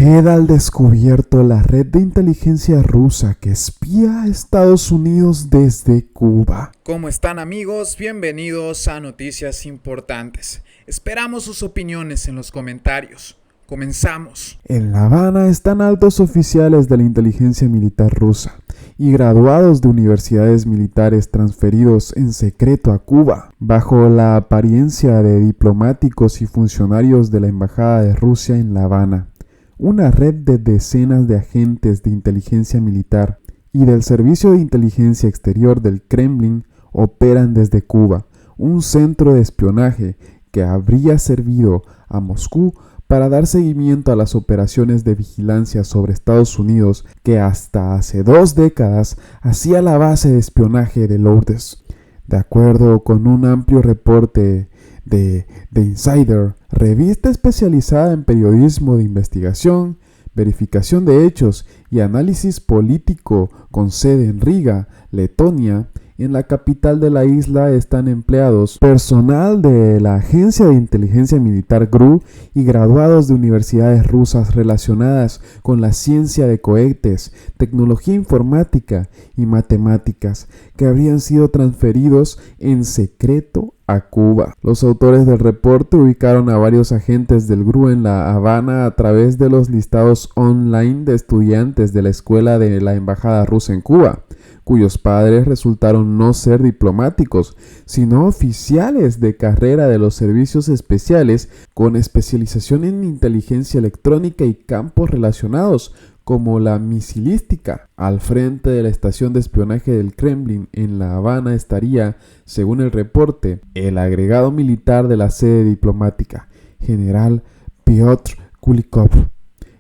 Queda al descubierto la red de inteligencia rusa que espía a Estados Unidos desde Cuba. ¿Cómo están, amigos? Bienvenidos a Noticias Importantes. Esperamos sus opiniones en los comentarios. Comenzamos. En La Habana están altos oficiales de la inteligencia militar rusa y graduados de universidades militares transferidos en secreto a Cuba, bajo la apariencia de diplomáticos y funcionarios de la Embajada de Rusia en La Habana. Una red de decenas de agentes de inteligencia militar y del Servicio de Inteligencia Exterior del Kremlin operan desde Cuba, un centro de espionaje que habría servido a Moscú para dar seguimiento a las operaciones de vigilancia sobre Estados Unidos que hasta hace 2 décadas hacía la base de espionaje de Lourdes. De acuerdo con un amplio reporte de The Insider, revista especializada en periodismo de investigación, verificación de hechos y análisis político con sede en Riga, Letonia, en la capital de la isla están empleados personal de la Agencia de Inteligencia Militar GRU y graduados de universidades rusas relacionadas con la ciencia de cohetes, tecnología informática y matemáticas, que habrían sido transferidos en secreto a Cuba. Los autores del reporte ubicaron a varios agentes del GRU en La Habana a través de los listados online de estudiantes de la escuela de la Embajada rusa en Cuba, cuyos padres resultaron no ser diplomáticos, sino oficiales de carrera de los servicios especiales con especialización en inteligencia electrónica y campos relacionados, como la misilística. Al frente de la estación de espionaje del Kremlin en La Habana estaría, según el reporte, el agregado militar de la sede diplomática, general Piotr Kulikov,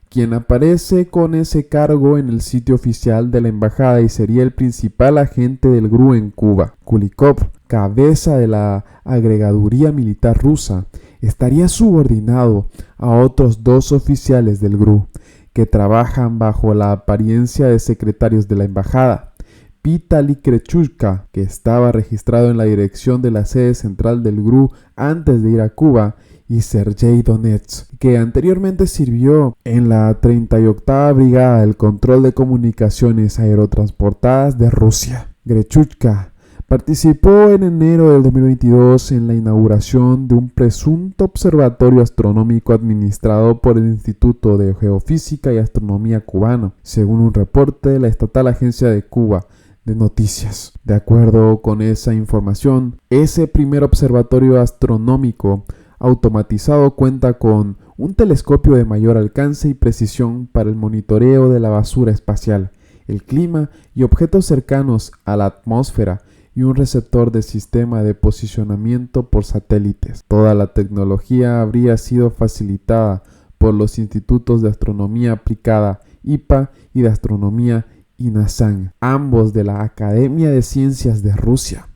quien aparece con ese cargo en el sitio oficial de la embajada y sería el principal agente del GRU en Cuba. Kulikov, cabeza de la agregaduría militar rusa, estaría subordinado a otros 2 oficiales del GRU, que trabajan bajo la apariencia de secretarios de la embajada. Vitaly Krechushka, que estaba registrado en la dirección de la sede central del GRU antes de ir a Cuba, y Sergei Donets, que anteriormente sirvió en la 38ª Brigada del Control de Comunicaciones Aerotransportadas de Rusia. Krechushka participó en enero del 2022 en la inauguración de un presunto observatorio astronómico administrado por el Instituto de Geofísica y Astronomía cubano, según un reporte de la estatal Agencia de Cuba de Noticias. De acuerdo con esa información, ese primer observatorio astronómico automatizado cuenta con un telescopio de mayor alcance y precisión para el monitoreo de la basura espacial, el clima y objetos cercanos a la atmósfera, y un receptor de sistema de posicionamiento por satélites. Toda la tecnología habría sido facilitada por los institutos de astronomía aplicada IPA y de astronomía INASAN, ambos de la Academia de Ciencias de Rusia.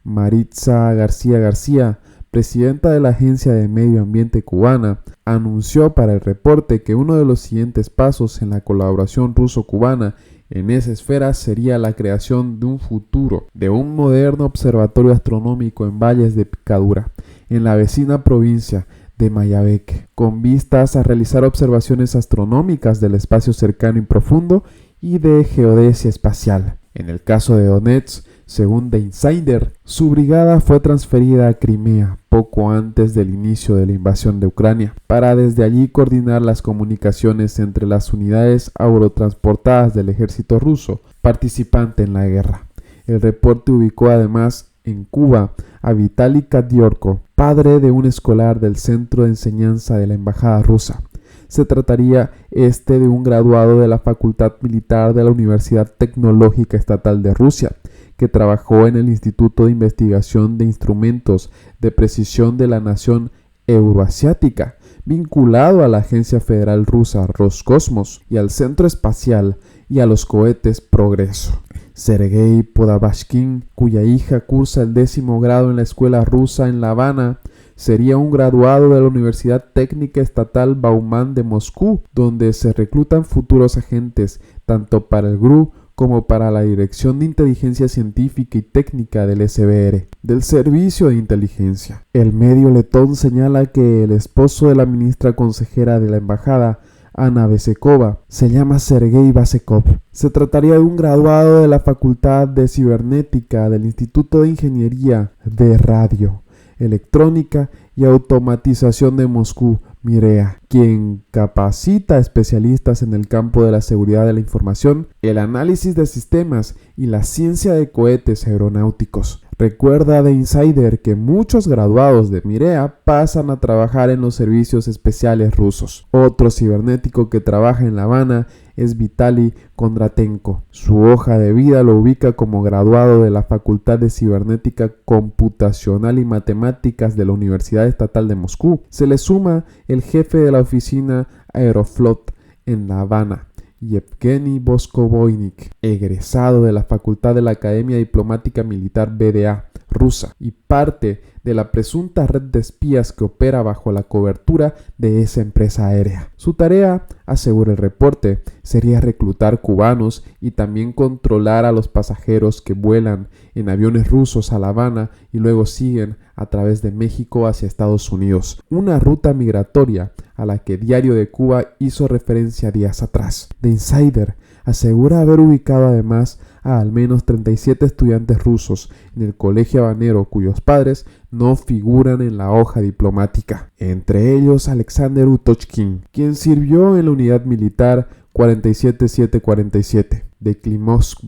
Maritza García García, presidenta de la Agencia de Medio Ambiente cubana, anunció para el reporte que uno de los siguientes pasos en la colaboración ruso-cubana en esa esfera sería la creación de un futuro, de un moderno observatorio astronómico en Valles de Picadura, en la vecina provincia de Mayabeque, con vistas a realizar observaciones astronómicas del espacio cercano y profundo y de geodesia espacial. En el caso de Donetsk, según The Insider, su brigada fue transferida a Crimea poco antes del inicio de la invasión de Ucrania, para desde allí coordinar las comunicaciones entre las unidades aerotransportadas del ejército ruso participante en la guerra. El reporte ubicó además en Cuba a Vitaly Kadyorko, padre de un escolar del centro de enseñanza de la embajada rusa. Se trataría de un graduado de la Facultad Militar de la Universidad Tecnológica Estatal de Rusia, que trabajó en el Instituto de Investigación de Instrumentos de Precisión de la Nación Euroasiática, vinculado a la Agencia Federal Rusa Roscosmos y al Centro Espacial y a los cohetes Progreso. Sergei Podobashkin, cuya hija cursa el 10º grado en la escuela rusa en La Habana, sería un graduado de la Universidad Técnica Estatal Bauman de Moscú, donde se reclutan futuros agentes tanto para el GRU como para la Dirección de Inteligencia Científica y Técnica del SBR, del Servicio de Inteligencia. El medio letón señala que el esposo de la ministra consejera de la embajada Ana Besekova, se llama Sergei Basekov. Se trataría de un graduado de la Facultad de Cibernética del Instituto de Ingeniería de Radio, Electrónica y Automatización de Moscú, Mirea, quien capacita a especialistas en el campo de la seguridad de la información, el análisis de sistemas y la ciencia de cohetes aeronáuticos. Recuerda The Insider que muchos graduados de Mirea pasan a trabajar en los servicios especiales rusos. Otro cibernético que trabaja en La Habana es Vitaly Kondratenko. Su hoja de vida lo ubica como graduado de la Facultad de Cibernética Computacional y Matemáticas de la Universidad Estatal de Moscú. Se le suma el jefe de la oficina Aeroflot en La Habana, Yevgeny Voskovoynik, egresado de la Facultad de la Academia Diplomática Militar BDA rusa y parte de la presunta red de espías que opera bajo la cobertura de esa empresa aérea. Su tarea, asegura el reporte, sería reclutar cubanos y también controlar a los pasajeros que vuelan en aviones rusos a La Habana y luego siguen a través de México hacia Estados Unidos, una ruta migratoria a la que Diario de Cuba hizo referencia días atrás. The Insider asegura haber ubicado además a al menos 37 estudiantes rusos en el colegio habanero cuyos padres no figuran en la hoja diplomática, entre ellos Alexander Utochkin, quien sirvió en la unidad militar 47747 de Klimovsk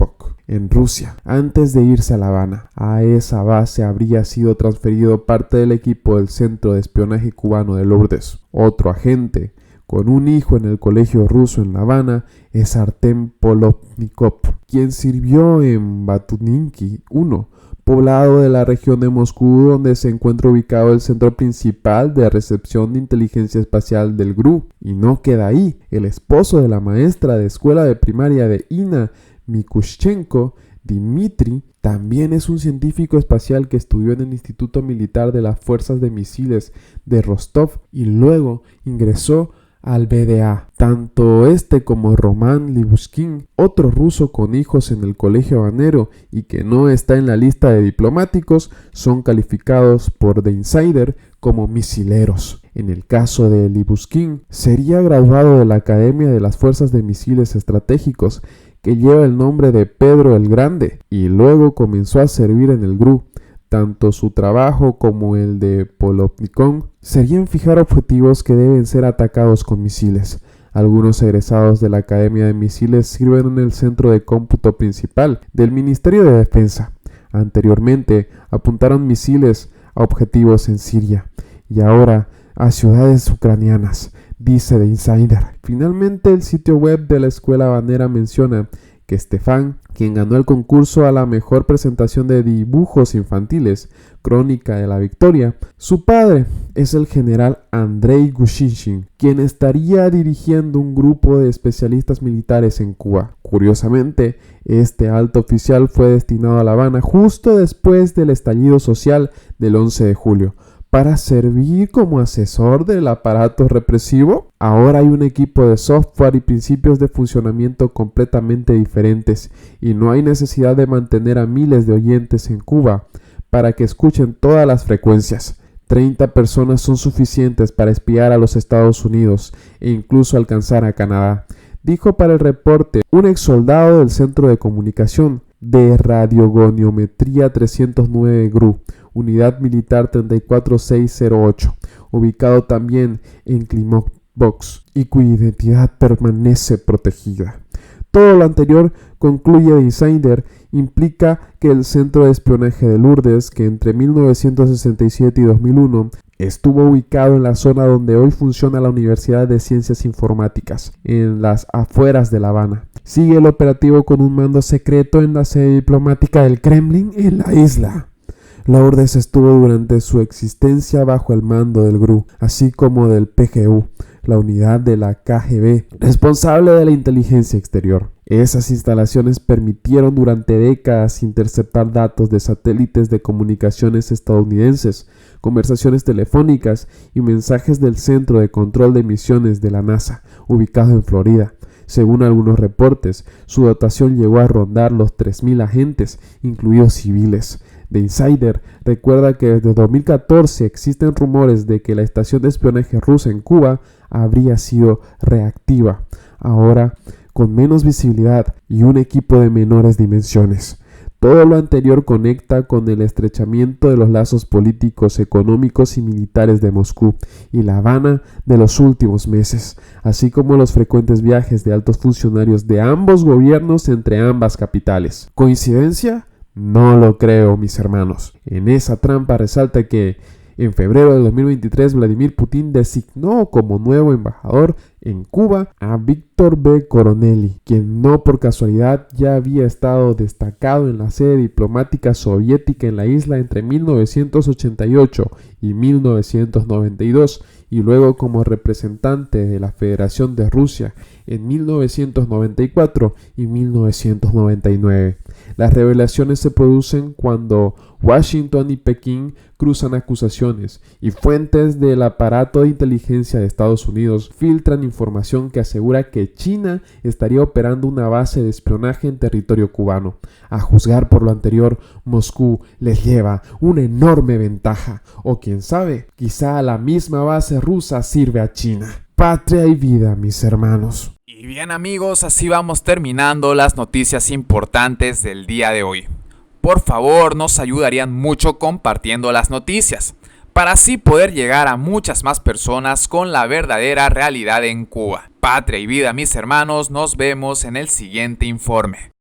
en Rusia antes de irse a La Habana. A esa base habría sido transferido parte del equipo del Centro de Espionaje Cubano de Lourdes. Otro agente con un hijo en el colegio ruso en La Habana es Artem Polovnikov, quien sirvió en Batuninki 1, poblado de la región de Moscú donde se encuentra ubicado el centro principal de recepción de inteligencia espacial del GRU. Y no queda ahí, el esposo de la maestra de escuela de primaria de Ina Mikushchenko, Dmitry, también es un científico espacial que estudió en el Instituto Militar de las Fuerzas de Misiles de Rostov y luego ingresó al BDA. Tanto este como Roman Libushkin, otro ruso con hijos en el colegio habanero y que no está en la lista de diplomáticos, son calificados por The Insider como misileros. En el caso de Libushkin, sería graduado de la Academia de las Fuerzas de Misiles Estratégicos, que lleva el nombre de Pedro el Grande, y luego comenzó a servir en el GRU. Tanto su trabajo como el de Polovnikov serían fijar objetivos que deben ser atacados con misiles. Algunos egresados de la Academia de Misiles sirven en el centro de cómputo principal del Ministerio de Defensa. Anteriormente apuntaron misiles a objetivos en Siria y ahora a ciudades ucranianas, dice The Insider. Finalmente, el sitio web de la escuela habanera menciona que Stefan, quien ganó el concurso a la mejor presentación de dibujos infantiles, Crónica de la Victoria, su padre es el general Andrei Gushinshin, quien estaría dirigiendo un grupo de especialistas militares en Cuba. Curiosamente, este alto oficial fue destinado a La Habana justo después del estallido social del 11 de julio, para servir como asesor del aparato represivo. Ahora hay un equipo de software y principios de funcionamiento completamente diferentes y no hay necesidad de mantener a miles de oyentes en Cuba para que escuchen todas las frecuencias. 30 personas son suficientes para espiar a los Estados Unidos e incluso alcanzar a Canadá, dijo para el reporte un ex soldado del Centro de Comunicación de Radiogoniometría 309 GRU, Unidad Militar 34608, ubicado también en Klimovsk y cuya identidad permanece protegida. Todo lo anterior, concluye The Insider, implica que el Centro de Espionaje de Lourdes, que entre 1967 y 2001 estuvo ubicado en la zona donde hoy funciona la Universidad de Ciencias Informáticas, en las afueras de La Habana, sigue el operativo con un mando secreto en la sede diplomática del Kremlin en la isla. Lourdes estuvo durante su existencia bajo el mando del GRU, así como del PGU, la unidad de la KGB, responsable de la inteligencia exterior. Esas instalaciones permitieron durante décadas interceptar datos de satélites de comunicaciones estadounidenses, conversaciones telefónicas y mensajes del Centro de Control de Misiones de la NASA, ubicado en Florida. Según algunos reportes, su dotación llegó a rondar los 3.000 agentes, incluidos civiles. The Insider recuerda que desde 2014 existen rumores de que la estación de espionaje rusa en Cuba habría sido reactiva, ahora con menos visibilidad y un equipo de menores dimensiones. Todo lo anterior conecta con el estrechamiento de los lazos políticos, económicos y militares de Moscú y La Habana de los últimos meses, así como los frecuentes viajes de altos funcionarios de ambos gobiernos entre ambas capitales. ¿Coincidencia? No lo creo, mis hermanos. En esa trampa resalta que en febrero de 2023, Vladimir Putin designó como nuevo embajador en Cuba a Víctor B. Coronelli, quien no por casualidad ya había estado destacado en la sede diplomática soviética en la isla entre 1988 y 1992, y luego como representante de la Federación de Rusia en 1994 y 1999. Las revelaciones se producen cuando Washington y Pekín cruzan acusaciones y fuentes del aparato de inteligencia de Estados Unidos filtran información que asegura que China estaría operando una base de espionaje en territorio cubano. A juzgar por lo anterior, Moscú les lleva una enorme ventaja, o quién sabe, quizá la misma base rusa sirve a China. Patria y vida, mis hermanos. Y bien amigos, así vamos terminando las noticias importantes del día de hoy. Por favor, nos ayudarían mucho compartiendo las noticias, para así poder llegar a muchas más personas con la verdadera realidad en Cuba. Patria y vida, mis hermanos, nos vemos en el siguiente informe.